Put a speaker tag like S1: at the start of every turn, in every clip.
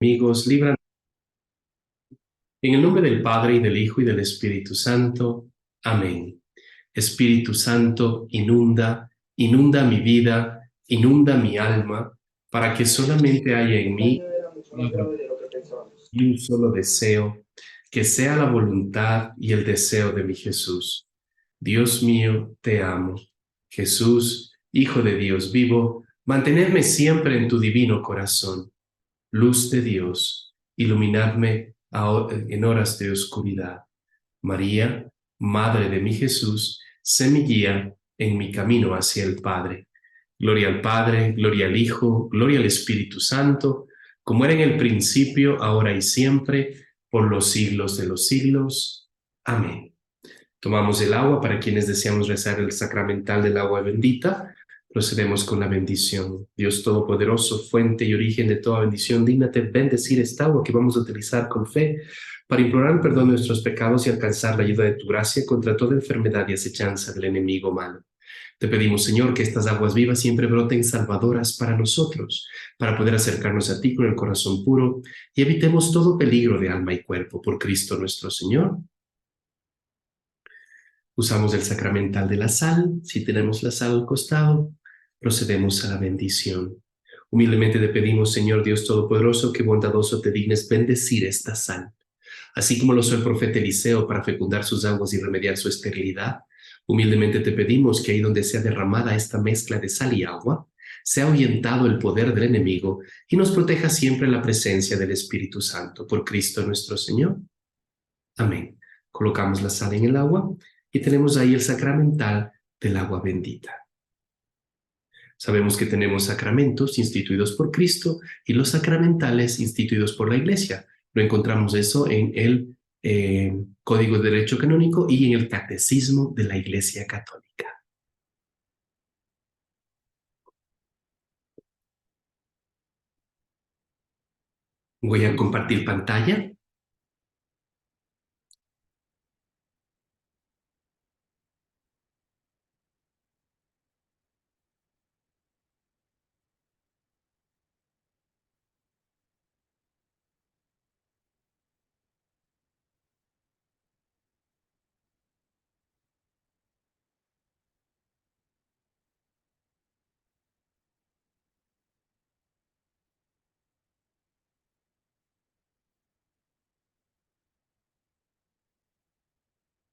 S1: Amigos, líbranos. En el nombre del Padre, y del Hijo, y del Espíritu Santo. Amén. Espíritu Santo, inunda mi vida, inunda mi alma, para que solamente haya en mí y un solo deseo, que sea la voluntad y el deseo de mi Jesús. Dios mío, te amo. Jesús, Hijo de Dios vivo, mantenerme siempre en tu divino corazón. Luz de Dios, iluminadme en horas de oscuridad. María, Madre de mi Jesús, sé mi guía en mi camino hacia el Padre. Gloria al Padre, gloria al Hijo, gloria al Espíritu Santo, como era en el principio, ahora y siempre, por los siglos de los siglos. Amén. Tomamos el agua para quienes deseamos rezar el sacramental del agua bendita. Procedemos con la bendición. Dios Todopoderoso, fuente y origen de toda bendición, dígnate bendecir esta agua que vamos a utilizar con fe para implorar perdón de nuestros pecados y alcanzar la ayuda de tu gracia contra toda enfermedad y acechanza del enemigo malo. Te pedimos, Señor, que estas aguas vivas siempre broten salvadoras para nosotros, para poder acercarnos a ti con el corazón puro y evitemos todo peligro de alma y cuerpo. Por Cristo nuestro Señor. Usamos el sacramental de la sal. Si tenemos la sal al costado, procedemos a la bendición. Humildemente te pedimos, Señor Dios Todopoderoso, que bondadoso te dignes bendecir esta sal, así como lo hizo el profeta Eliseo para fecundar sus aguas y remediar su esterilidad. Humildemente te pedimos que ahí donde sea derramada esta mezcla de sal y agua, sea ahuyentado el poder del enemigo y nos proteja siempre la presencia del Espíritu Santo. Por Cristo nuestro Señor. Amén. Colocamos la sal en el agua y tenemos ahí el sacramental del agua bendita. Sabemos que tenemos sacramentos instituidos por Cristo y los sacramentales instituidos por la Iglesia. Lo encontramos eso en el Código de Derecho Canónico y en el Catecismo de la Iglesia Católica. Voy a compartir pantalla.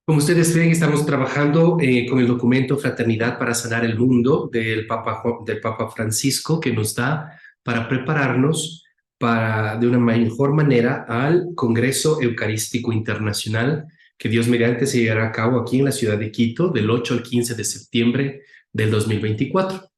S1: Como ustedes ven, estamos trabajando con el documento Fraternidad para Sanar el Mundo del Papa Francisco, que nos da para prepararnos de una mejor manera al Congreso Eucarístico Internacional, que Dios mediante se llevará a cabo aquí en la ciudad de Quito del 8 al 15 de septiembre del 2024.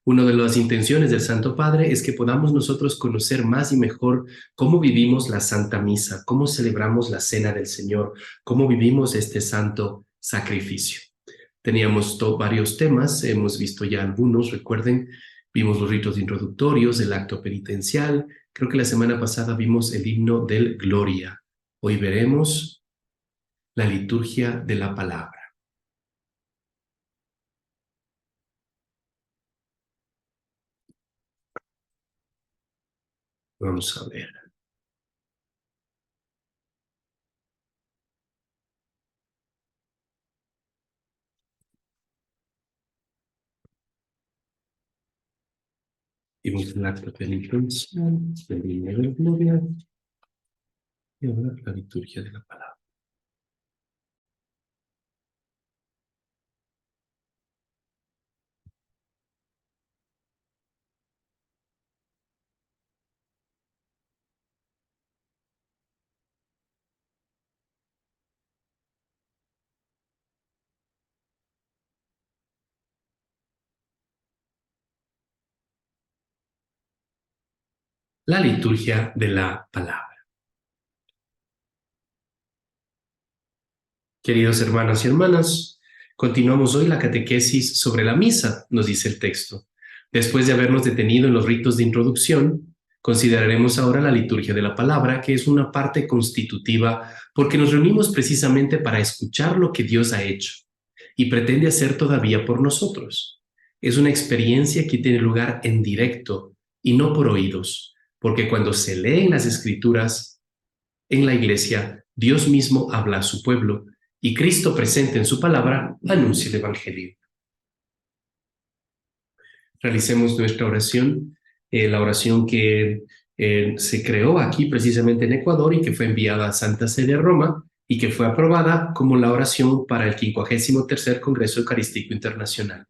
S1: Una de las intenciones del Santo Padre es que podamos nosotros conocer más y mejor cómo vivimos la Santa Misa, cómo celebramos la Cena del Señor, cómo vivimos este santo sacrificio. Teníamos varios temas, hemos visto ya algunos, recuerden, vimos los ritos introductorios, el acto penitencial, creo que la semana pasada vimos el himno del Gloria. Hoy veremos la liturgia de la palabra. Vamos a ver. Vimos el acto penitencial, el himno del Gloria y ahora la liturgia de la palabra. La liturgia de la palabra. Queridos hermanos y hermanas, continuamos hoy la catequesis sobre la misa, nos dice el texto. Después de habernos detenido en los ritos de introducción, consideraremos ahora la liturgia de la palabra, que es una parte constitutiva porque nos reunimos precisamente para escuchar lo que Dios ha hecho y pretende hacer todavía por nosotros. Es una experiencia que tiene lugar en directo y no por oídos, porque cuando se leen las Escrituras en la iglesia, Dios mismo habla a su pueblo y Cristo presente en su palabra anuncia el Evangelio. Realicemos nuestra oración, la oración que se creó aquí precisamente en Ecuador y que fue enviada a Santa Sede de Roma y que fue aprobada como la oración para el 53º Congreso Eucarístico Internacional.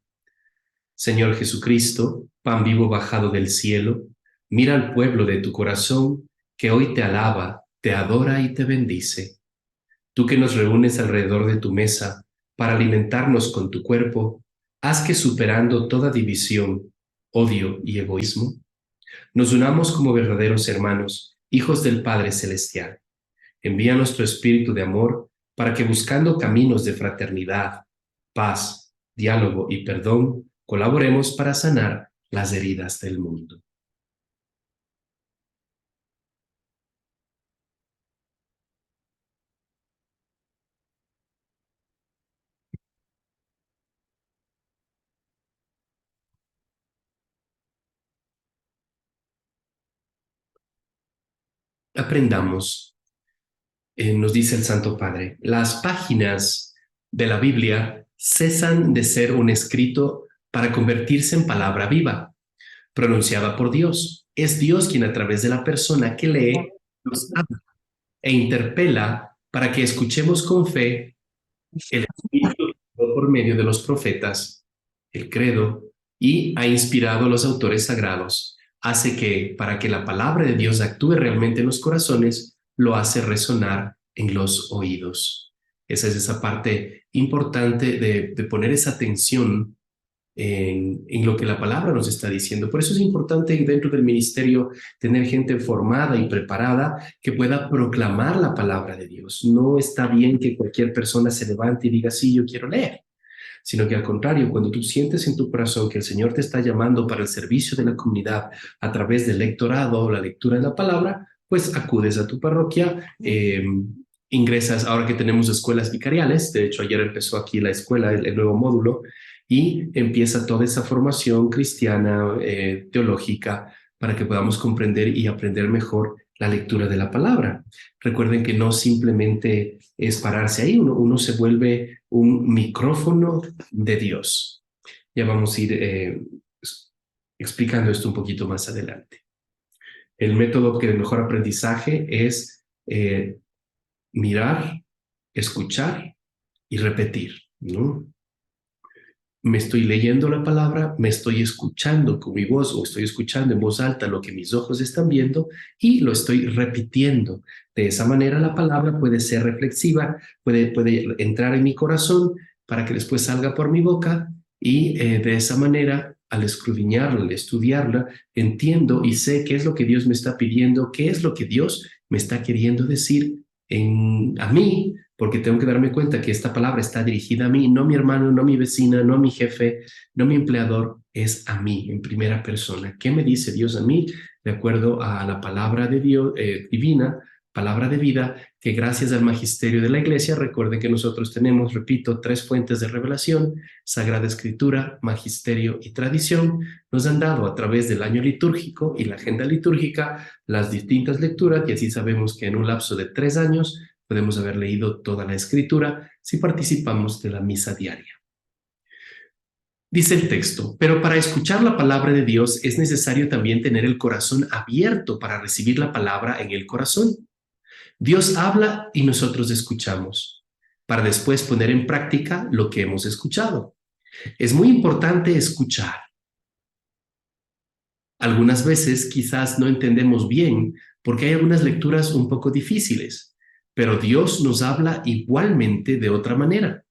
S1: Señor Jesucristo, pan vivo bajado del cielo, mira al pueblo de tu corazón que hoy te alaba, te adora y te bendice. Tú que nos reúnes alrededor de tu mesa para alimentarnos con tu cuerpo, haz que superando toda división, odio y egoísmo, nos unamos como verdaderos hermanos, hijos del Padre Celestial. Envía nuestro espíritu de amor para que buscando caminos de fraternidad, paz, diálogo y perdón, colaboremos para sanar las heridas del mundo. Aprendamos, nos dice el Santo Padre, las páginas de la Biblia cesan de ser un escrito para convertirse en palabra viva, pronunciada por Dios. Es Dios quien a través de la persona que lee nos habla e interpela para que escuchemos con fe el Espíritu por medio de los profetas, el credo, y ha inspirado a los autores sagrados. Hace que, para que la palabra de Dios actúe realmente en los corazones, lo hace resonar en los oídos. Esa es esa parte importante de poner esa atención en lo que la palabra nos está diciendo. Por eso es importante dentro del ministerio tener gente formada y preparada que pueda proclamar la palabra de Dios. No está bien que cualquier persona se levante y diga, sí, yo quiero leer, sino que al contrario, cuando tú sientes en tu corazón que el Señor te está llamando para el servicio de la comunidad a través del lectorado o la lectura de la palabra, pues acudes a tu parroquia, ingresas, ahora que tenemos escuelas vicariales, de hecho ayer empezó aquí la escuela, el nuevo módulo, y empieza toda esa formación cristiana, teológica, para que podamos comprender y aprender mejor la lectura de la palabra. Recuerden que no simplemente es pararse ahí, uno se vuelve un micrófono de Dios. Ya vamos a ir explicando esto un poquito más adelante. El método que de mejor aprendizaje es mirar, escuchar y repetir, ¿no? Me estoy leyendo la palabra, me estoy escuchando con mi voz o estoy escuchando en voz alta lo que mis ojos están viendo y lo estoy repitiendo. De esa manera la palabra puede ser reflexiva, puede entrar en mi corazón para que después salga por mi boca y de esa manera al escudriñarla, al estudiarla, entiendo y sé qué es lo que Dios me está pidiendo, qué es lo que Dios me está queriendo decir a mí, porque tengo que darme cuenta que esta palabra está dirigida a mí, no a mi hermano, no a mi vecina, no a mi jefe, no a mi empleador, es a mí en primera persona. ¿Qué me dice Dios a mí? De acuerdo a la palabra de Dios divina, palabra de vida, que gracias al magisterio de la Iglesia, recuerden que nosotros tenemos, repito, 3 fuentes de revelación: Sagrada Escritura, Magisterio y Tradición. Nos han dado a través del año litúrgico y la agenda litúrgica las distintas lecturas, y así sabemos que en un lapso de 3 años podemos haber leído toda la Escritura si participamos de la misa diaria. Dice el texto, pero para escuchar la palabra de Dios es necesario también tener el corazón abierto para recibir la palabra en el corazón. Dios habla y nosotros escuchamos, para después poner en práctica lo que hemos escuchado. Es muy importante escuchar. Algunas veces quizás no entendemos bien porque hay algunas lecturas un poco difíciles, pero Dios nos habla igualmente de otra manera.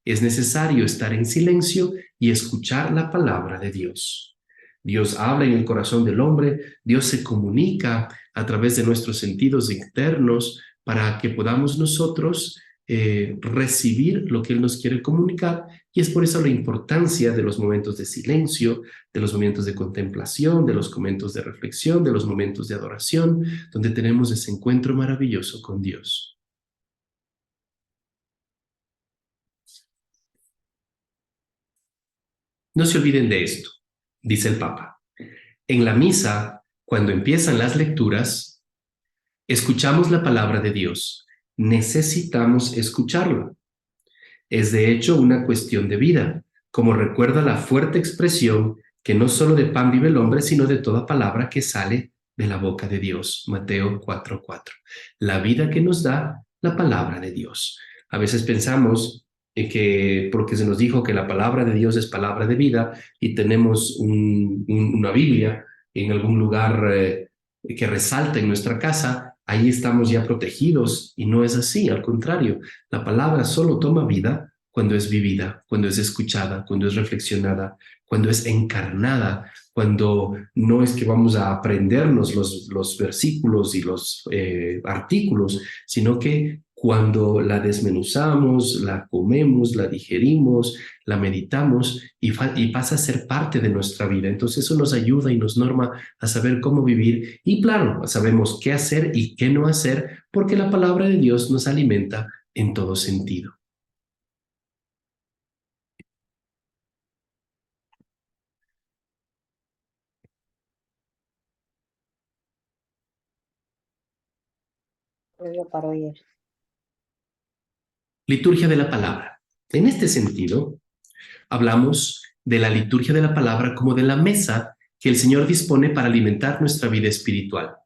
S1: Es necesario estar en silencio y escuchar la palabra de Dios. Dios habla en el corazón del hombre, Dios se comunica a través de nuestros sentidos internos para que podamos nosotros recibir lo que Él nos quiere comunicar, y es por eso la importancia de los momentos de silencio, de los momentos de contemplación, de los momentos de reflexión, de los momentos de adoración, donde tenemos ese encuentro maravilloso con Dios. No se olviden de esto, dice el Papa. En la misa Cuando empiezan las lecturas, escuchamos la palabra de Dios. Necesitamos escucharla. Es de hecho una cuestión de vida, como recuerda la fuerte expresión que no solo de pan vive el hombre, sino de toda palabra que sale de la boca de Dios. Mateo 4:4. La vida que nos da la palabra de Dios. A veces pensamos que porque se nos dijo que la palabra de Dios es palabra de vida y tenemos una Biblia en algún lugar que resalta en nuestra casa, ahí estamos ya protegidos y no es así, al contrario. La palabra solo toma vida cuando es vivida, cuando es escuchada, cuando es reflexionada, cuando es encarnada, cuando no es que vamos a aprendernos los versículos y los artículos, sino que cuando la desmenuzamos, la comemos, la digerimos, la meditamos y pasa a ser parte de nuestra vida. Entonces eso nos ayuda y nos norma a saber cómo vivir y claro, sabemos qué hacer y qué no hacer porque la palabra de Dios nos alimenta en todo sentido.
S2: Para oír.
S1: Liturgia de la palabra. En este sentido, hablamos de la liturgia de la palabra como de la mesa que el Señor dispone para alimentar nuestra vida espiritual.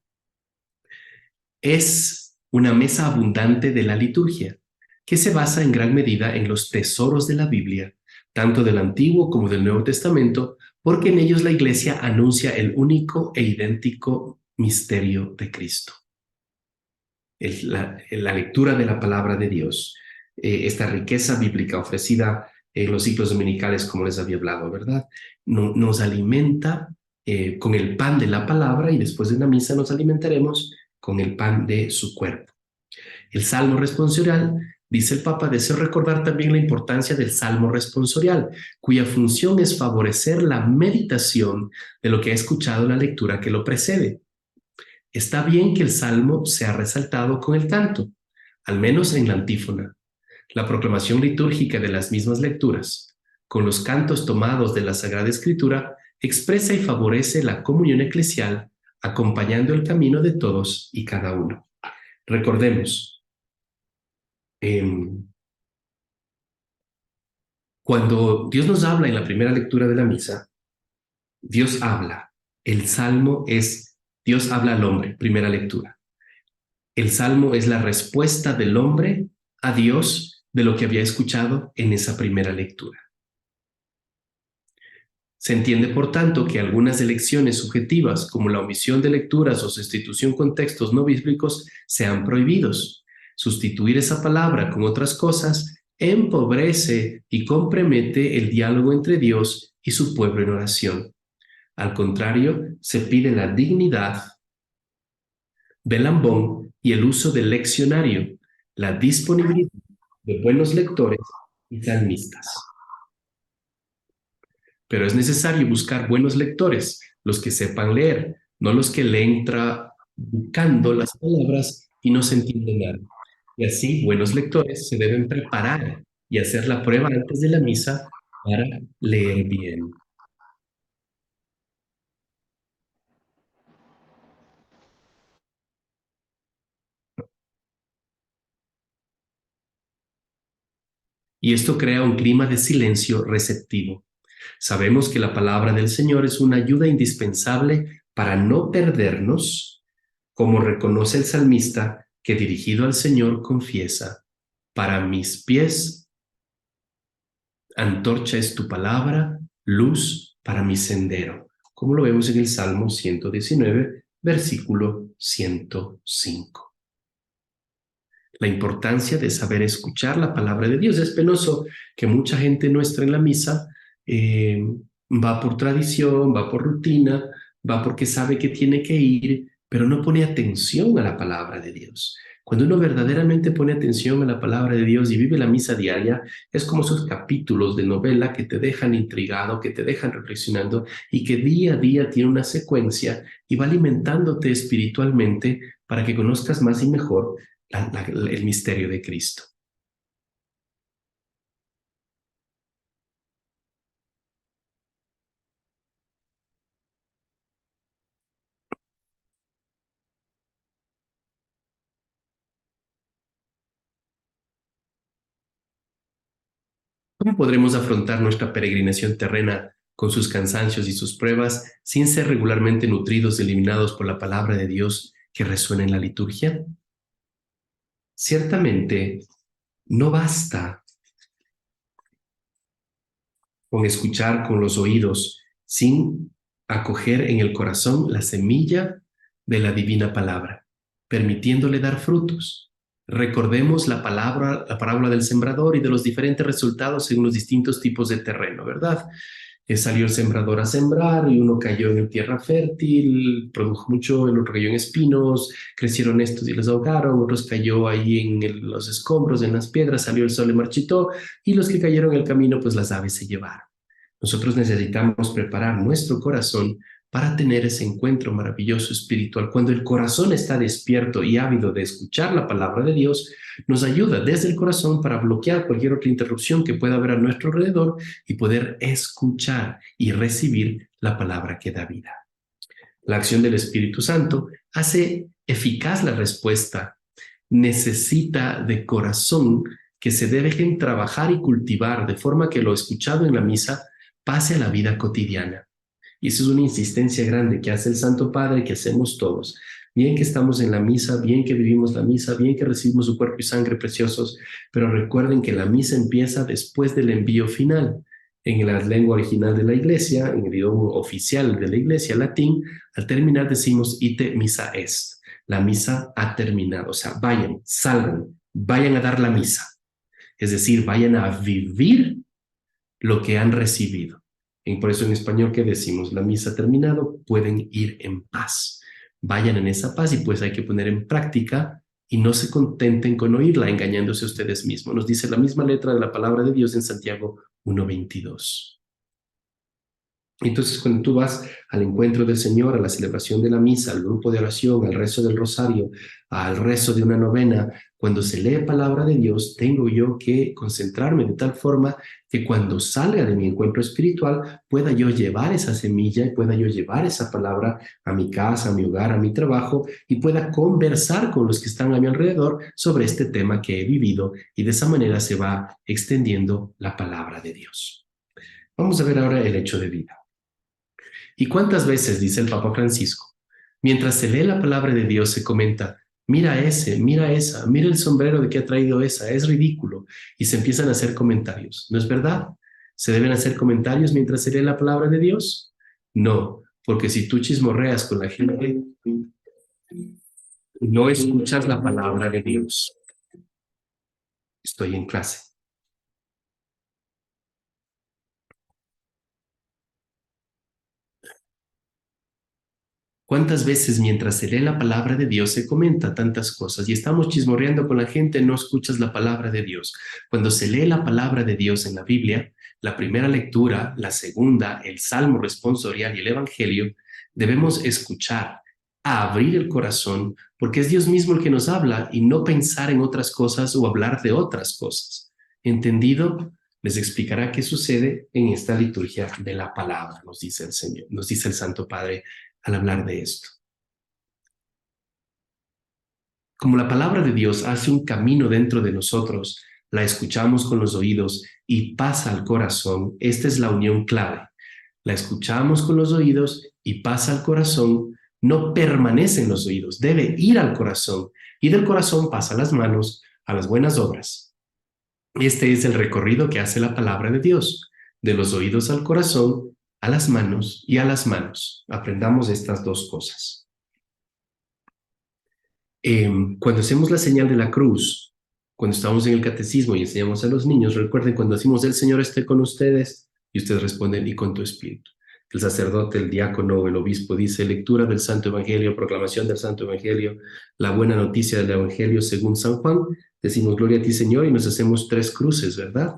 S1: Es una mesa abundante de la liturgia, que se basa en gran medida en los tesoros de la Biblia, tanto del Antiguo como del Nuevo Testamento, porque en ellos la Iglesia anuncia el único e idéntico misterio de Cristo. La lectura de la palabra de Dios, esta riqueza bíblica ofrecida en los ciclos dominicales, como les había hablado, ¿verdad? Nos alimenta con el pan de la palabra y después de una misa nos alimentaremos con el pan de su cuerpo. El Salmo responsorial, dice el Papa, deseo recordar también la importancia del Salmo responsorial, cuya función es favorecer la meditación de lo que ha escuchado en la lectura que lo precede. Está bien que el salmo sea resaltado con el canto, al menos en la antífona. La proclamación litúrgica de las mismas lecturas, con los cantos tomados de la Sagrada Escritura, expresa y favorece la comunión eclesial, acompañando el camino de todos y cada uno. Recordemos, cuando Dios nos habla en la primera lectura de la misa, Dios habla. El salmo es Dios habla al hombre, primera lectura. El salmo es la respuesta del hombre a Dios de lo que había escuchado en esa primera lectura. Se entiende, por tanto, que algunas elecciones subjetivas, como la omisión de lecturas o sustitución con textos no bíblicos, sean prohibidos. Sustituir esa palabra con otras cosas empobrece y compromete el diálogo entre Dios y su pueblo en oración. Al contrario, se pide la dignidad del ambón y el uso del leccionario, la disponibilidad de buenos lectores y salmistas. Pero es necesario buscar buenos lectores, los que sepan leer, no los que leen buscando las palabras y no se entiende nada. Y así, buenos lectores se deben preparar y hacer la prueba antes de la misa para leer bien. Y esto crea un clima de silencio receptivo. Sabemos que la palabra del Señor es una ayuda indispensable para no perdernos, como reconoce el salmista que dirigido al Señor confiesa, para mis pies, antorcha es tu palabra, luz para mi sendero, como lo vemos en el Salmo 119, versículo 105. La importancia de saber escuchar la palabra de Dios. Es penoso que mucha gente nuestra en la misa eh, va por tradición, va por rutina, va porque sabe que tiene que ir, pero no pone atención a la palabra de Dios. Cuando uno verdaderamente pone atención a la palabra de Dios y vive la misa diaria, es como esos capítulos de novela que te dejan intrigado, que te dejan reflexionando y que día a día tiene una secuencia y va alimentándote espiritualmente para que conozcas más y mejor el misterio de Cristo. ¿Cómo podremos afrontar nuestra peregrinación terrena con sus cansancios y sus pruebas sin ser regularmente nutridos y eliminados por la palabra de Dios que resuena en la liturgia? Ciertamente, no basta con escuchar con los oídos sin acoger en el corazón la semilla de la divina palabra, permitiéndole dar frutos. Recordemos la parábola del sembrador y de los diferentes resultados según los distintos tipos de terreno, ¿verdad? Salió el sembrador a sembrar y uno cayó en tierra fértil, produjo mucho, el otro cayó en espinos, crecieron estos y les ahogaron, otros cayó ahí en los escombros, en las piedras, salió el sol y marchitó, y los que cayeron en el camino, pues las aves se llevaron. Nosotros necesitamos preparar nuestro corazón para tener ese encuentro maravilloso espiritual. Cuando el corazón está despierto y ávido de escuchar la palabra de Dios, nos ayuda desde el corazón para bloquear cualquier otra interrupción que pueda haber a nuestro alrededor y poder escuchar y recibir la palabra que da vida. La acción del Espíritu Santo hace eficaz la respuesta. Necesita de corazón que se dejen trabajar y cultivar de forma que lo escuchado en la misa pase a la vida cotidiana. Y eso es una insistencia grande que hace el Santo Padre, que hacemos todos. Bien que estamos en la misa, bien que vivimos la misa, bien que recibimos su cuerpo y sangre preciosos, pero recuerden que la misa empieza después del envío final. En la lengua original de la iglesia, en el idioma oficial de la iglesia, latín, al terminar decimos ite missa est. La misa ha terminado. O sea, vayan, salgan, vayan a dar la misa. Es decir, vayan a vivir lo que han recibido. Y por eso en español que decimos, la misa ha terminado, pueden ir en paz. Vayan en esa paz y pues hay que poner en práctica y no se contenten con oírla engañándose a ustedes mismos. Nos dice la misma letra de la palabra de Dios en Santiago 1:22. Entonces, cuando tú vas al encuentro del Señor, a la celebración de la misa, al grupo de oración, al rezo del rosario, al rezo de una novena, cuando se lee palabra de Dios, tengo yo que concentrarme de tal forma que cuando salga de mi encuentro espiritual, pueda yo llevar esa semilla y pueda yo llevar esa palabra a mi casa, a mi hogar, a mi trabajo y pueda conversar con los que están a mi alrededor sobre este tema que he vivido y de esa manera se va extendiendo la palabra de Dios. Vamos a ver ahora el hecho de vida. ¿Y cuántas veces, dice el Papa Francisco, mientras se lee la palabra de Dios se comenta, mira ese, mira esa, mira el sombrero de que ha traído esa, es ridículo, y se empiezan a hacer comentarios? ¿No es verdad? ¿Se deben hacer comentarios mientras se lee la palabra de Dios? No, porque si tú chismorreas con la gente, no escuchas la palabra de Dios. Estoy en clase. ¿Cuántas veces mientras se lee la palabra de Dios se comenta tantas cosas y estamos chismorreando con la gente, no escuchas la palabra de Dios? Cuando se lee la palabra de Dios en la Biblia, la primera lectura, la segunda, el Salmo responsorial y el Evangelio, debemos escuchar, abrir el corazón, porque es Dios mismo el que nos habla y no pensar en otras cosas o hablar de otras cosas. ¿Entendido? Les explicará qué sucede en esta liturgia de la palabra, nos dice el Señor, nos dice el Santo Padre al hablar de esto. Como la palabra de Dios hace un camino dentro de nosotros, la escuchamos con los oídos y pasa al corazón, esta es la unión clave. La escuchamos con los oídos y pasa al corazón, no permanece en los oídos, debe ir al corazón y del corazón pasa a las manos, a las buenas obras. Este es el recorrido que hace la palabra de Dios, de los oídos al corazón, a las manos y a las manos. Aprendamos estas dos cosas. Cuando hacemos la señal de la cruz, cuando estamos en el catecismo y enseñamos a los niños, recuerden cuando decimos el Señor esté con ustedes y ustedes responden y con tu espíritu. El sacerdote, el diácono o el obispo dice lectura del Santo Evangelio, proclamación del Santo Evangelio, la buena noticia del Evangelio según San Juan. Decimos gloria a ti Señor y nos hacemos 3 cruces, ¿verdad?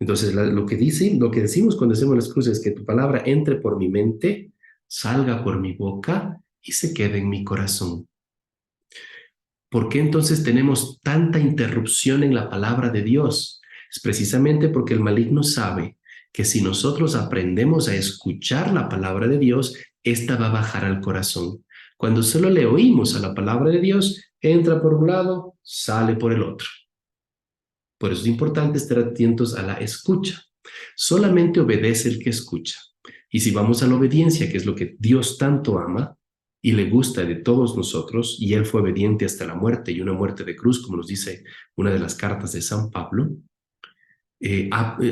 S1: Entonces, lo que decimos cuando hacemos las cruces es que tu palabra entre por mi mente, salga por mi boca y se quede en mi corazón. ¿Por qué entonces tenemos tanta interrupción en la palabra de Dios? Es precisamente porque el maligno sabe que si nosotros aprendemos a escuchar la palabra de Dios, esta va a bajar al corazón. Cuando solo le oímos a la palabra de Dios, entra por un lado, sale por el otro. Por eso es importante estar atentos a la escucha. Solamente obedece el que escucha. Y si vamos a la obediencia, que es lo que Dios tanto ama y le gusta de todos nosotros, y Él fue obediente hasta la muerte y una muerte de cruz, como nos dice una de las cartas de San Pablo.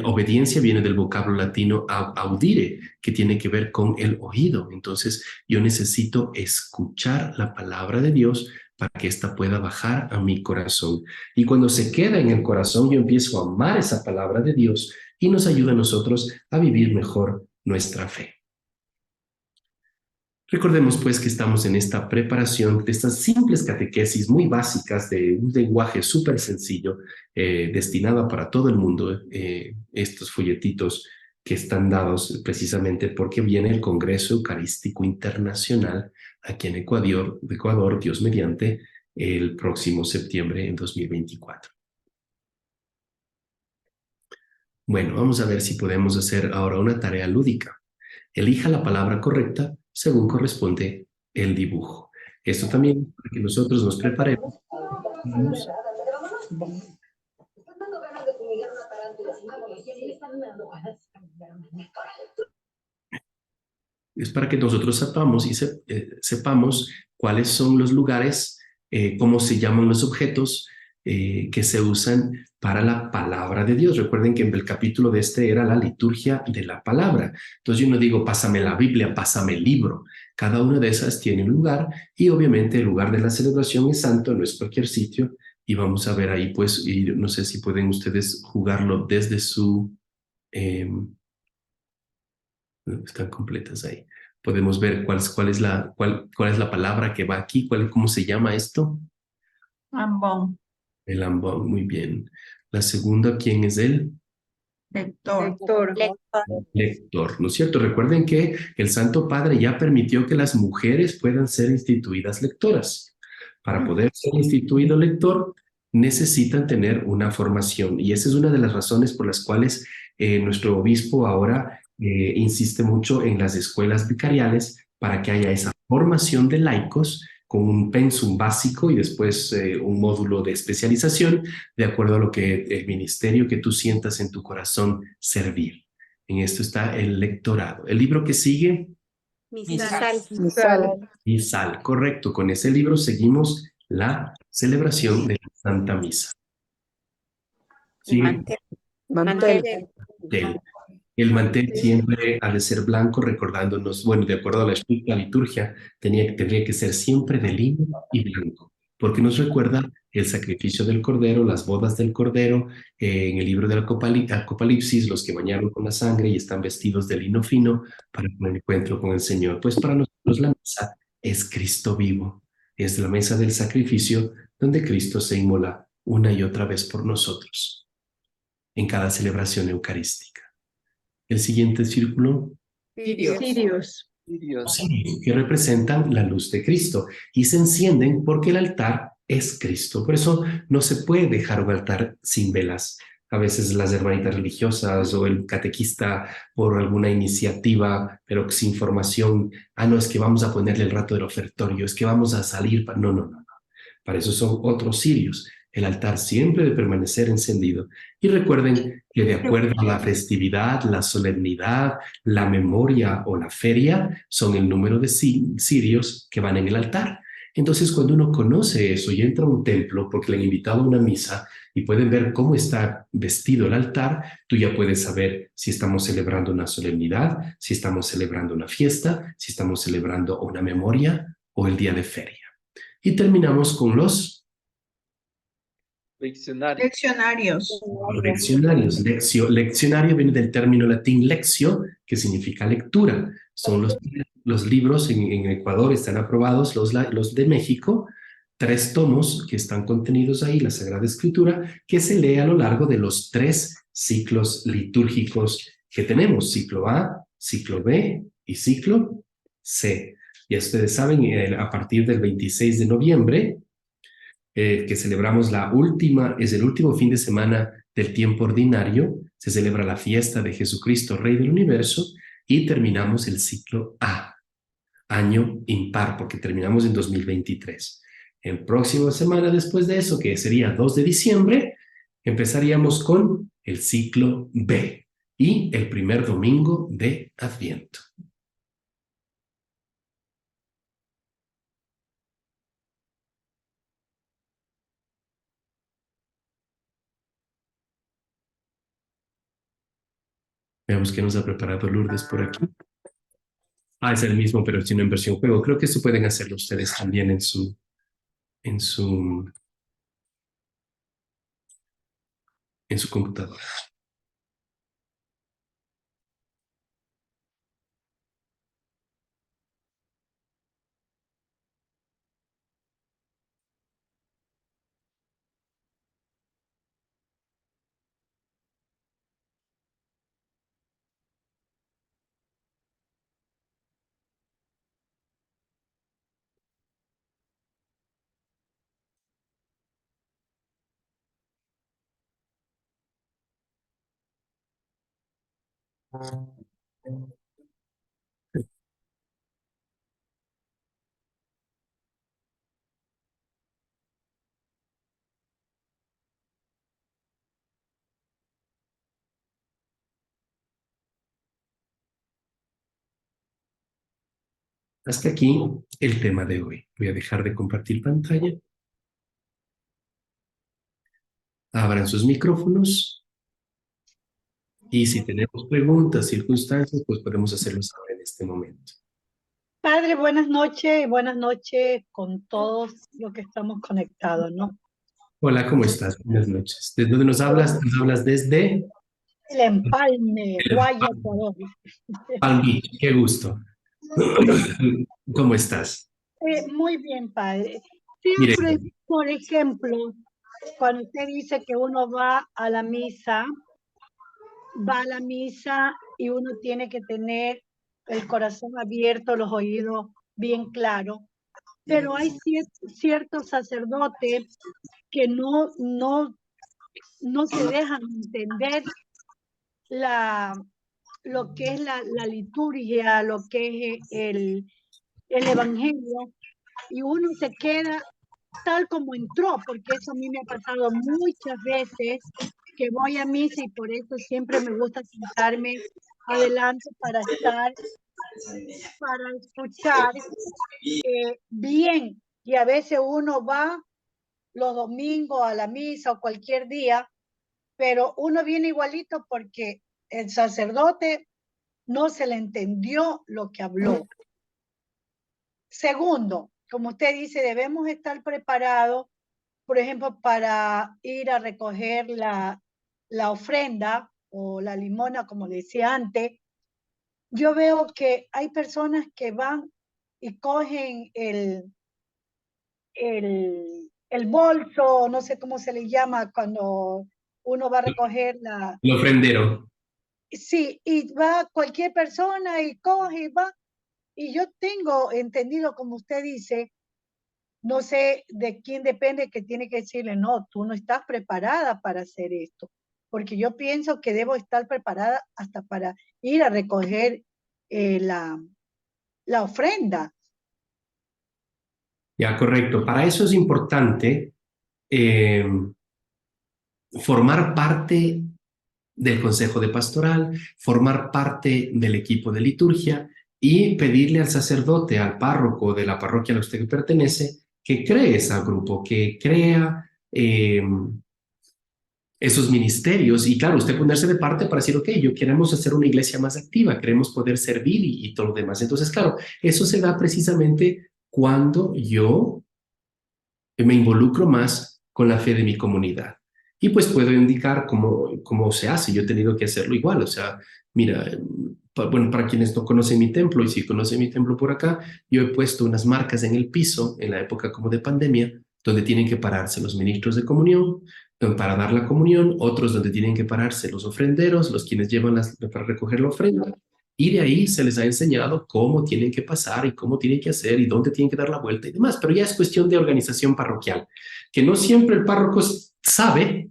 S1: Obediencia viene del vocablo latino audire, que tiene que ver con el oído. Entonces, yo necesito escuchar la palabra de Dios para que ésta pueda bajar a mi corazón. Y cuando se queda en el corazón, yo empiezo a amar esa palabra de Dios y nos ayuda a nosotros a vivir mejor nuestra fe. Recordemos pues que estamos en esta preparación de estas simples catequesis muy básicas de un lenguaje súper sencillo, destinada para todo el mundo, estos folletitos que están dados precisamente porque viene el Congreso Eucarístico Internacional aquí en Ecuador, Dios mediante, el próximo septiembre en 2024. Bueno, vamos a ver si podemos hacer ahora una tarea lúdica. Elija la palabra correcta según corresponde el dibujo. Esto también para que nosotros nos preparemos. Es para que nosotros sepamos sepamos cuáles son los lugares, cómo se llaman los objetos que se usan para la palabra de Dios. Recuerden que en el capítulo de este era la liturgia de la palabra. Entonces yo no digo, pásame la Biblia, pásame el libro. Cada una de esas tiene un lugar y obviamente el lugar de la celebración es santo, no es cualquier sitio. Y vamos a ver ahí, pues, y no sé si pueden ustedes jugarlo desde su... están completas ahí. Podemos ver cuál es la palabra que va aquí, cómo se llama esto.
S2: Ambón.
S1: El ambón, muy bien. La segunda, ¿quién es él?
S2: Lector.
S1: Lector, ¿no es cierto? Recuerden que el Santo Padre ya permitió que las mujeres puedan ser instituidas lectoras. Para poder ser instituido lector, necesitan tener una formación. Y esa es una de las razones por las cuales nuestro obispo ahora insiste mucho en las escuelas vicariales para que haya esa formación de laicos con un pensum básico y después un módulo de especialización de acuerdo a lo que el ministerio que tú sientas en tu corazón servir. En esto está el lectorado. El libro que sigue, Misal, correcto. Con ese libro seguimos la celebración de la Santa Misa. Sigue
S3: Mantel.
S1: el mantel siempre ha de ser blanco, recordándonos, bueno, de acuerdo a la estricta liturgia, tendría que ser siempre de lino y blanco, porque nos recuerda el sacrificio del Cordero, las bodas del Cordero, en el libro del Apocalipsis, los que bañaron con la sangre y están vestidos de lino fino para un encuentro con el Señor. Pues para nosotros la mesa es Cristo vivo, es la mesa del sacrificio donde Cristo se inmola una y otra vez por nosotros en cada celebración eucarística. El siguiente círculo,
S2: Cirios.
S1: que representan la luz de Cristo y se encienden porque el altar es Cristo. Por eso no se puede dejar un altar sin velas. A veces las hermanitas religiosas o el catequista por alguna iniciativa, pero sin formación, no, es que vamos a ponerle el rato del ofertorio, es que vamos a salir. No. Para eso son otros cirios. El altar siempre debe permanecer encendido. Y recuerden que de acuerdo a la festividad, la solemnidad, la memoria o la feria, son el número de cirios que van en el altar. Entonces, cuando uno conoce eso y entra a un templo porque le han invitado a una misa y pueden ver cómo está vestido el altar, tú ya puedes saber si estamos celebrando una solemnidad, si estamos celebrando una fiesta, si estamos celebrando una memoria o el día de feria. Y terminamos con los
S2: Leccionarios.
S1: leccionarios. Leccionario viene del término latín lexio, que significa lectura. Son los libros en Ecuador, están aprobados los de México, 3 tomos que están contenidos ahí, la Sagrada Escritura, que se lee a lo largo de los 3 ciclos litúrgicos que tenemos, ciclo A, ciclo B y ciclo C. Ya ustedes saben, a partir del 26 de noviembre, que celebramos es el último fin de semana del tiempo ordinario, se celebra la fiesta de Jesucristo, Rey del Universo, y terminamos el ciclo A, año impar, porque terminamos en 2023. En próxima semana después de eso, que sería 2 de diciembre, Empezaríamos con el ciclo B y el primer domingo de Adviento. Veamos qué nos ha preparado Lourdes por aquí. Ah, es el mismo, pero sino en versión juego. Creo que eso pueden hacerlo ustedes también en su, en su computadora. Hasta aquí el tema de hoy. Voy a dejar de compartir pantalla. Abran sus micrófonos y si tenemos preguntas, circunstancias, pues podemos hacerlos ahora en este momento.
S3: Padre, buenas noches con todos los que estamos conectados, ¿no?
S1: Hola, ¿cómo estás? Buenas noches. ¿Desde dónde nos hablas? Nos hablas desde
S3: El Empalme, Guaya, Ecuador.
S1: Palm Beach. Qué gusto. ¿Cómo estás?
S3: Muy bien, Padre.
S1: Mire,
S3: Siempre, por ejemplo, cuando usted dice que uno va a la misa y uno tiene que tener el corazón abierto, los oídos bien claros, pero hay ciertos sacerdotes que no se dejan entender lo que es la liturgia, lo que es el evangelio, y uno se queda tal como entró, porque eso a mí me ha pasado muchas veces que voy a misa y por eso siempre me gusta sentarme adelante para escuchar bien. Y a veces uno va los domingos a la misa o cualquier día, pero uno viene igualito porque el sacerdote no se le entendió lo que habló. Segundo, como usted dice, debemos estar preparados, por ejemplo, para ir a recoger la ofrenda o la limona, como decía antes. Yo veo que hay personas que van y cogen el bolso, no sé cómo se le llama cuando uno va a recoger
S1: el ofrendero.
S3: Sí, y va cualquier persona y coge y va. Y yo tengo entendido, como usted dice, no sé de quién depende que tiene que decirle, no, tú no estás preparada para hacer esto, porque yo pienso que debo estar preparada hasta para ir a recoger la ofrenda.
S1: Ya, correcto. Para eso es importante formar parte del consejo de pastoral, formar parte del equipo de liturgia y pedirle al sacerdote, al párroco de la parroquia a la que usted pertenece, que cree ese grupo, que crea esos ministerios. Y claro, usted ponerse de parte para decir, ok, yo queremos hacer una iglesia más activa, queremos poder servir y todo lo demás. Entonces, claro, eso se da precisamente cuando yo me involucro más con la fe de mi comunidad. Y pues puedo indicar cómo se hace. Yo he tenido que hacerlo igual. O sea, mira, bueno, para quienes no conocen mi templo, y si conocen mi templo por acá, yo he puesto unas marcas en el piso, en la época como de pandemia, donde tienen que pararse los ministros de comunión para dar la comunión, otros donde tienen que pararse los ofrenderos, los quienes llevan para recoger la ofrenda. Y de ahí se les ha enseñado cómo tienen que pasar y cómo tienen que hacer y dónde tienen que dar la vuelta y demás. Pero ya es cuestión de organización parroquial, que no siempre el párroco sabe,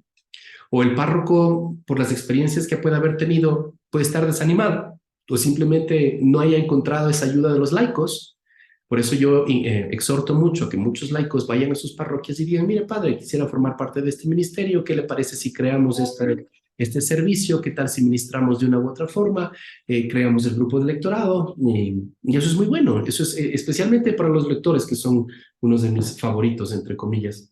S1: o el párroco, por las experiencias que puede haber tenido, puede estar desanimado o simplemente no haya encontrado esa ayuda de los laicos Por eso yo exhorto mucho a que muchos laicos vayan a sus parroquias y digan, mire padre, quisiera formar parte de este ministerio, ¿qué le parece si creamos este servicio? ¿Qué tal si ministramos de una u otra forma? Creamos el grupo de lectorado y eso es muy bueno. Eso es especialmente para los lectores que son unos de mis favoritos, entre comillas.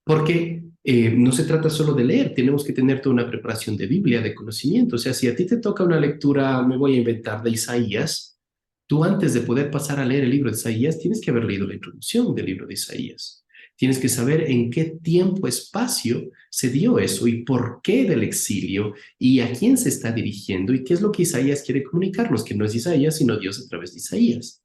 S1: Porque no se trata solo de leer, tenemos que tener toda una preparación de Biblia, de conocimiento. O sea, si a ti te toca una lectura, me voy a inventar, de Isaías, tú antes de poder pasar a leer el libro de Isaías, tienes que haber leído la introducción del libro de Isaías. Tienes que saber en qué tiempo, espacio se dio eso y por qué del exilio y a quién se está dirigiendo y qué es lo que Isaías quiere comunicarnos, que no es Isaías, sino Dios a través de Isaías,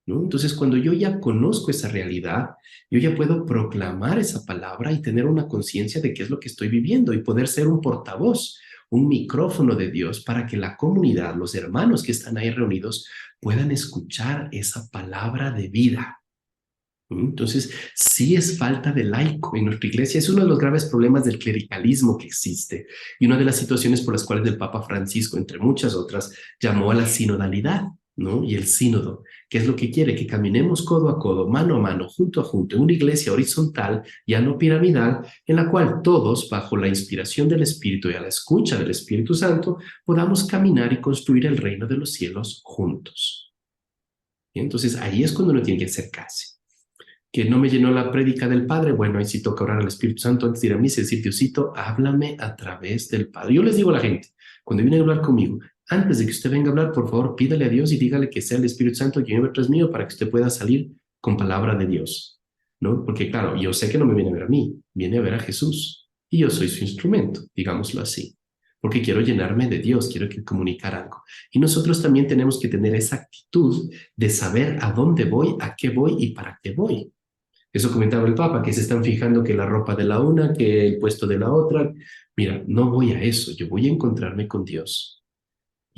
S1: ¿no? Entonces, cuando yo ya conozco esa realidad, yo ya puedo proclamar esa palabra y tener una conciencia de qué es lo que estoy viviendo y poder ser un portavoz, un micrófono de Dios para que la comunidad, los hermanos que están ahí reunidos, puedan escuchar esa palabra de vida. Entonces, sí es falta de laico en nuestra iglesia. Es uno de los graves problemas del clericalismo que existe y una de las situaciones por las cuales el Papa Francisco, entre muchas otras, llamó a la sinodalidad, ¿no? Y el sínodo, que es lo que quiere, que caminemos codo a codo, mano a mano, junto a junto, en una iglesia horizontal, ya no piramidal, en la cual todos, bajo la inspiración del Espíritu y a la escucha del Espíritu Santo, podamos caminar y construir el reino de los cielos juntos. Y entonces, ahí es cuando uno tiene que acercarse. Que no me llenó la prédica del Padre, bueno, ahí sí toca orar al Espíritu Santo antes de ir a misa y decir, Diosito, háblame a través del Padre. Yo les digo a la gente, cuando vienen a hablar conmigo, antes de que usted venga a hablar, por favor, pídale a Dios y dígale que sea el Espíritu Santo quien lleve tras mío para que usted pueda salir con palabra de Dios, ¿no? Porque claro, yo sé que no me viene a ver a mí, viene a ver a Jesús y yo soy su instrumento, digámoslo así, porque quiero llenarme de Dios, quiero comunicar algo. Y nosotros también tenemos que tener esa actitud de saber a dónde voy, a qué voy y para qué voy. Eso comentaba el Papa, que se están fijando que la ropa de la una, que el puesto de la otra. Mira, no voy a eso, yo voy a encontrarme con Dios.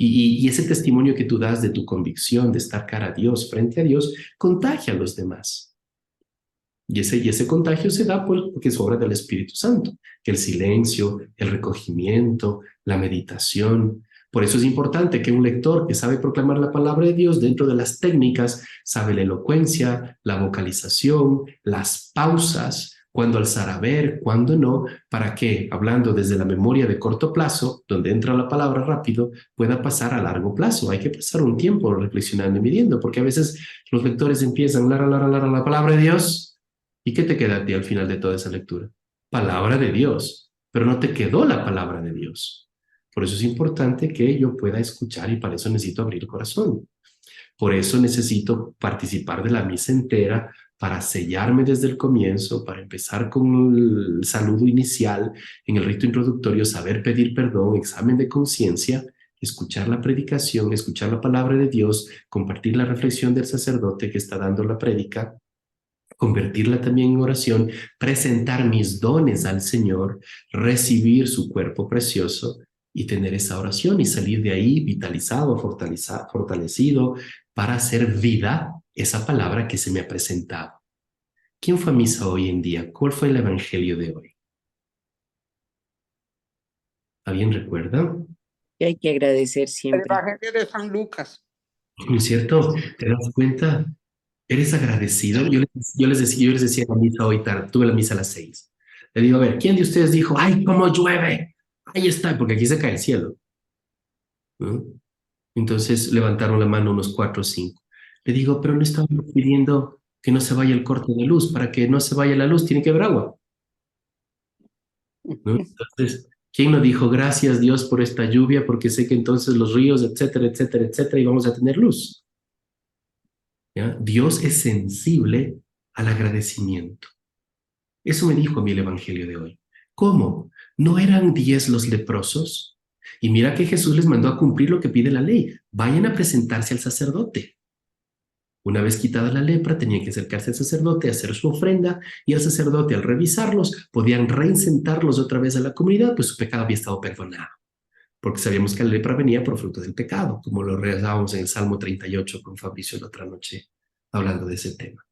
S1: Y ese testimonio que tú das de tu convicción, de estar cara a Dios, frente a Dios, contagia a los demás. Y ese contagio se da porque es obra del Espíritu Santo, que el silencio, el recogimiento, la meditación. Por eso es importante que un lector que sabe proclamar la palabra de Dios dentro de las técnicas, sabe la elocuencia, la vocalización, las pausas, cuándo alzar a ver, cuándo no, para que, hablando desde la memoria de corto plazo, donde entra la palabra rápido, pueda pasar a largo plazo. Hay que pasar un tiempo reflexionando y midiendo, porque a veces los lectores empiezan la palabra de Dios. ¿Y qué te queda a ti al final de toda esa lectura? Palabra de Dios, pero no te quedó la palabra de Dios. Por eso es importante que yo pueda escuchar y para eso necesito abrir el corazón. Por eso necesito participar de la misa entera para sellarme desde el comienzo, para empezar con el saludo inicial, en el rito introductorio, saber pedir perdón, examen de conciencia, escuchar la predicación, escuchar la palabra de Dios, compartir la reflexión del sacerdote que está dando la prédica, convertirla también en oración, presentar mis dones al Señor, recibir su cuerpo precioso y tener esa oración y salir de ahí vitalizado, fortalecido para hacer vida esa palabra que se me ha presentado. ¿Quién fue a misa hoy en día? ¿Cuál fue el evangelio de hoy? ¿Alguien recuerda?
S4: Y hay que agradecer
S5: El
S4: siempre.
S5: Evangelio de San Lucas.
S1: ¿No es cierto? ¿Te das cuenta? ¿Eres agradecido? Yo les decía la misa hoy tarde, tuve la misa a las 6. Le digo, a ver, ¿quién de ustedes dijo, ay, cómo llueve? Ahí está, porque aquí se cae el cielo, ¿no? Entonces levantaron la mano unos 4 o 5. Le digo, pero no estábamos pidiendo que no se vaya el corte de luz. Para que no se vaya la luz tiene que haber agua, ¿no? Entonces, ¿quién no dijo gracias Dios por esta lluvia? Porque sé que entonces los ríos, etcétera, etcétera, etcétera, y vamos a tener luz. ¿Ya? Dios es sensible al agradecimiento. Eso me dijo a mí el evangelio de hoy. ¿Cómo? ¿No eran 10 los leprosos? Y mira que Jesús les mandó a cumplir lo que pide la ley. Vayan a presentarse al sacerdote. Una vez quitada la lepra, tenían que acercarse al sacerdote, hacer su ofrenda, y el sacerdote, al revisarlos, podían reinsentarlos otra vez a la comunidad, pues su pecado había estado perdonado. Porque sabíamos que la lepra venía por fruto del pecado, como lo rezábamos en el Salmo 38 con Fabricio la otra noche, hablando de ese tema.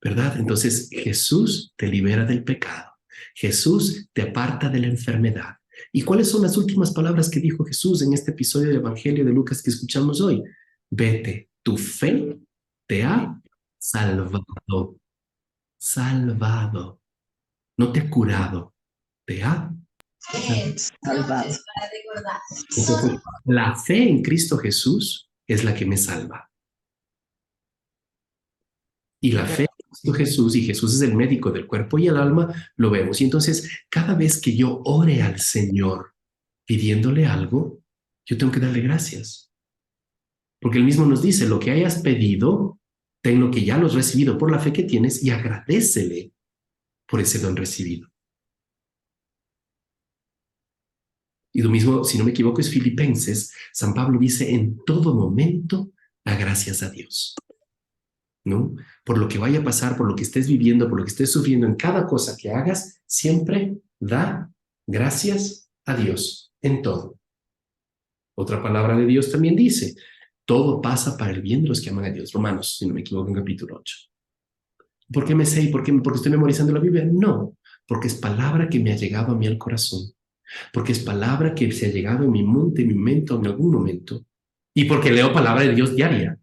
S1: ¿Verdad? Entonces Jesús te libera del pecado. Jesús te aparta de la enfermedad. ¿Y cuáles son las últimas palabras que dijo Jesús en este episodio del Evangelio de Lucas que escuchamos hoy? Vete, tu fe te ha salvado. Salvado. No te ha curado, te ha
S4: Salvado.
S1: Entonces, la fe en Cristo Jesús es la que me salva. Y la fe en Cristo Jesús, y Jesús es el médico del cuerpo y el alma, lo vemos. Y entonces, cada vez que yo ore al Señor pidiéndole algo, yo tengo que darle gracias. Porque él mismo nos dice, lo que hayas pedido, ten lo que ya lo has recibido por la fe que tienes y agradécele por ese don recibido. Y lo mismo, si no me equivoco, es Filipenses. San Pablo dice, en todo momento, da gracias a Dios. ¿No? Por lo que vaya a pasar, por lo que estés viviendo, por lo que estés sufriendo, en cada cosa que hagas, siempre da gracias a Dios, en todo. Otra palabra de Dios también dice, todo pasa para el bien de los que aman a Dios. Romanos, si no me equivoco, en capítulo 8. ¿Por qué me sé y porque estoy memorizando la Biblia? No, porque es palabra que me ha llegado a mí al corazón, porque es palabra que se ha llegado en mi mente en algún momento, y porque leo palabra de Dios diaria,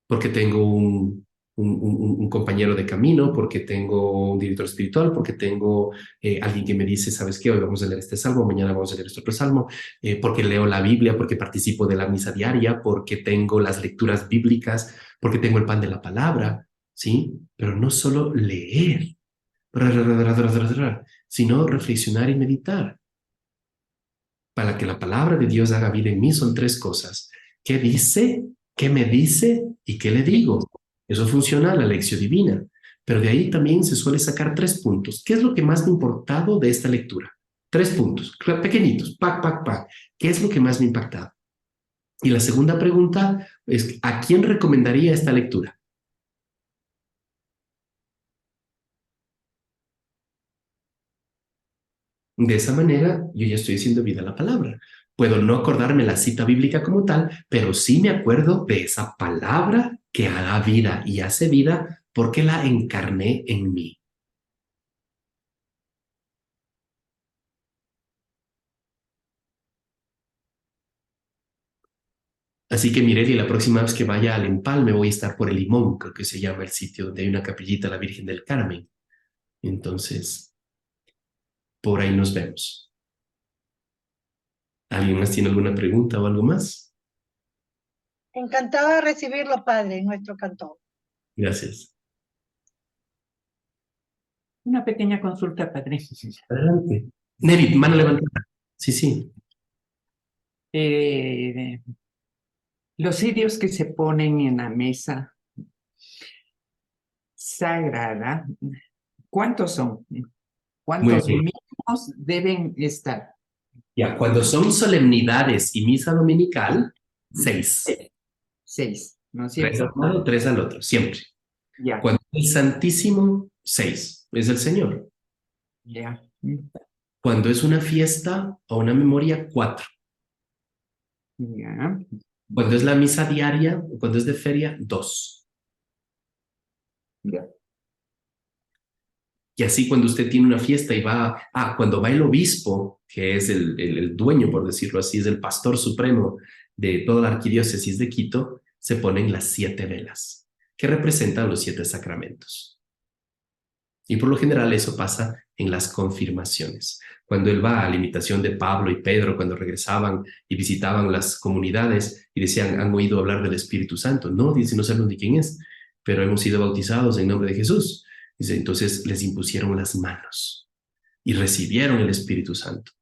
S1: porque tengo un compañero de camino, porque tengo un director espiritual, porque tengo alguien que me dice, ¿sabes qué? Hoy vamos a leer este salmo, mañana vamos a leer este otro salmo, porque leo la Biblia, porque participo de la misa diaria, porque tengo las lecturas bíblicas, porque tengo el pan de la palabra, ¿sí? Pero no solo leer, sino reflexionar y meditar. Para que la palabra de Dios haga vida en mí son tres cosas. ¿Qué dice? ¿Qué me dice? ¿Y qué le digo? Eso funciona la lección divina. Pero de ahí también se suele sacar 3 puntos. ¿Qué es lo que más me ha importado de esta lectura? 3 puntos, pequeñitos, pac. ¿Qué es lo que más me ha impactado? Y la segunda pregunta es, ¿a quién recomendaría esta lectura? De esa manera, yo ya estoy haciendo vida a la palabra. Puedo no acordarme la cita bíblica como tal, pero sí me acuerdo de esa palabra que haga vida y hace vida porque la encarné en mí. Así que Mireli, la próxima vez que vaya al Empalme voy a estar por el Limón, creo que se llama el sitio donde hay una capillita a la Virgen del Carmen. Entonces, por ahí nos vemos. ¿Alguien más tiene alguna pregunta o algo más?
S3: Encantada de recibirlo, padre, en nuestro cantón.
S1: Gracias.
S4: Una pequeña consulta, padre.
S1: Adelante. Neri, mano levantada. Sí.
S4: Los cirios que se ponen en la mesa sagrada, ¿cuántos son?
S1: Muy
S4: ¿Cuántos
S1: bien.
S4: mínimos deben estar?
S1: Ya, cuando son solemnidades y misa dominical, 6.
S4: 6, ¿no es
S1: 3
S4: cierto?
S1: al lado, 3 al otro, siempre.
S4: Ya,
S1: Cuando es el Santísimo, 6. Es el Señor.
S4: ya.
S1: Cuando es una fiesta o una memoria, 4.
S4: Ya,
S1: Cuando es la misa diaria o cuando es de feria, 2.
S4: ya.
S1: Y así cuando usted tiene una fiesta y va, cuando va el obispo, que es el dueño, por decirlo así, es el pastor supremo de toda la arquidiócesis de Quito, se ponen las 7 velas, que representan los 7 sacramentos. Y por lo general eso pasa en las confirmaciones. Cuando él va a la imitación de Pablo y Pedro, cuando regresaban y visitaban las comunidades y decían, ¿han oído hablar del Espíritu Santo? No, dice, no sabemos de quién es, pero hemos sido bautizados en nombre de Jesús. Dice, entonces les impusieron las manos y recibieron el Espíritu Santo.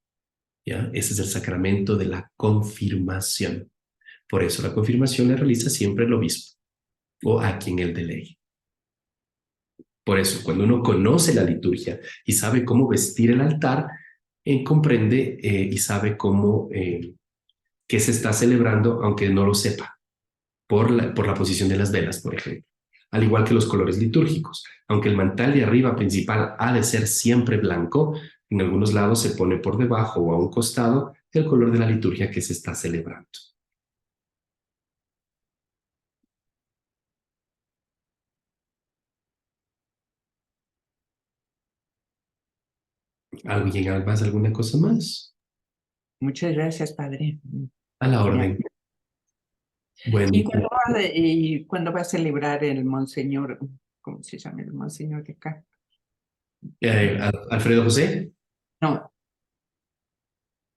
S1: ¿Ya? Ese es el sacramento de la confirmación. Por eso la confirmación la realiza siempre el obispo o a quien él delegue. Por eso, cuando uno conoce la liturgia y sabe cómo vestir el altar, comprende y sabe cómo qué se está celebrando, aunque no lo sepa, por la posición de las velas, por ejemplo. Al igual que los colores litúrgicos. Aunque el mantel de arriba principal ha de ser siempre blanco, en algunos lados se pone por debajo o a un costado el color de la liturgia que se está celebrando. ¿Alguien más? ¿Alguna cosa más?
S4: Muchas gracias, padre.
S1: A la
S4: Ya.
S1: orden. Bueno,
S4: ¿Y cuándo va a celebrar el monseñor? ¿Cómo se llama el monseñor de acá?
S1: Alfredo José,
S4: No,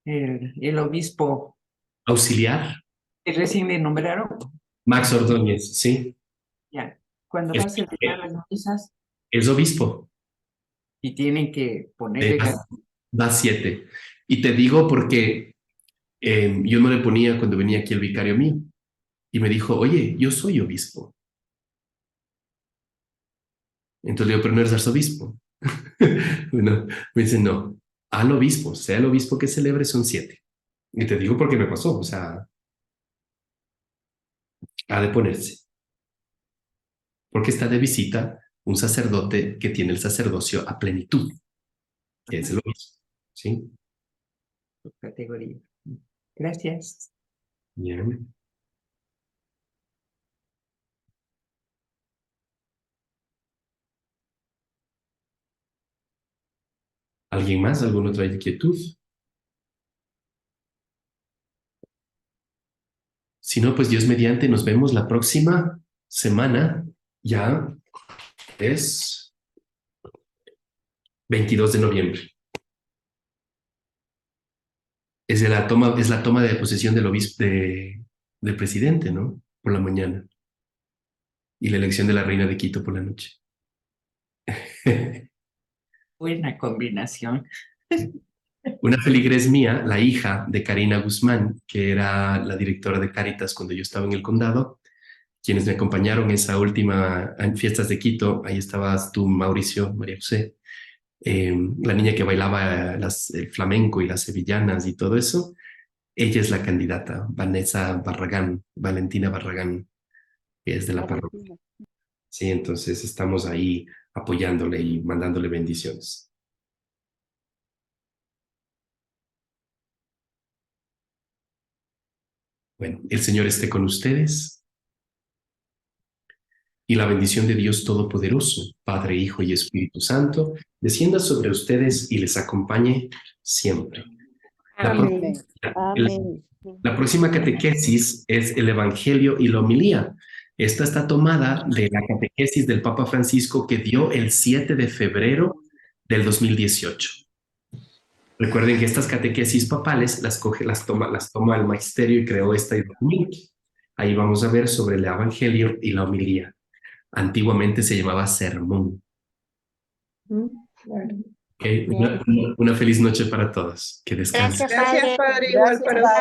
S4: el obispo
S1: auxiliar,
S4: que recién le nombraron.
S1: Max Ordóñez, sí,
S4: Ya, cuando va a celebrar las misas
S1: es obispo.
S4: y tienen que ponerle
S1: Va 7. Y te digo porque yo no le ponía cuando venía aquí el vicario mío. Y me dijo, oye, yo soy obispo. Entonces le digo, pero no eres arzobispo. Bueno, me dice, no, al obispo, sea el obispo que celebre, son 7. Y te digo porque me pasó, o sea, ha de ponerse. Porque está de visita un sacerdote que tiene el sacerdocio a plenitud, que es el obispo. ¿Sí?
S4: su categoría. Gracias.
S1: Bien. ¿Alguien más? ¿Alguna otra inquietud? Si no, pues Dios mediante, nos vemos la próxima semana. Ya es 22 de noviembre. Es la toma de posesión del obispo, del presidente, ¿no? Por la mañana. Y la elección de la reina de Quito por la noche.
S4: Buena combinación.
S1: Una feligres mía, la hija de Karina Guzmán, que era la directora de Cáritas cuando yo estaba en el condado, quienes me acompañaron esa última en fiestas de Quito, ahí estabas tú, Mauricio, María José, la niña que bailaba el flamenco y las sevillanas y todo eso, ella es la candidata, Vanessa Barragán, Valentina Barragán, que es de la parroquia. Sí, entonces estamos ahí apoyándole y mandándole bendiciones. Bueno, el Señor esté con ustedes y la bendición de Dios Todopoderoso, Padre, Hijo y Espíritu Santo, descienda sobre ustedes y les acompañe siempre.
S5: Amén. Amén.
S1: La próxima catequesis es el Evangelio y la homilía. Esta está tomada de la catequesis del Papa Francisco que dio el 7 de febrero del 2018. Recuerden que estas catequesis papales las toma el magisterio y creó esta en 2000. Ahí vamos a ver sobre el Evangelio y la homilía. Antiguamente se llamaba sermón. Okay. Una feliz noche para todos. Que descansen.
S5: Gracias, Padre.
S2: Padre, igual para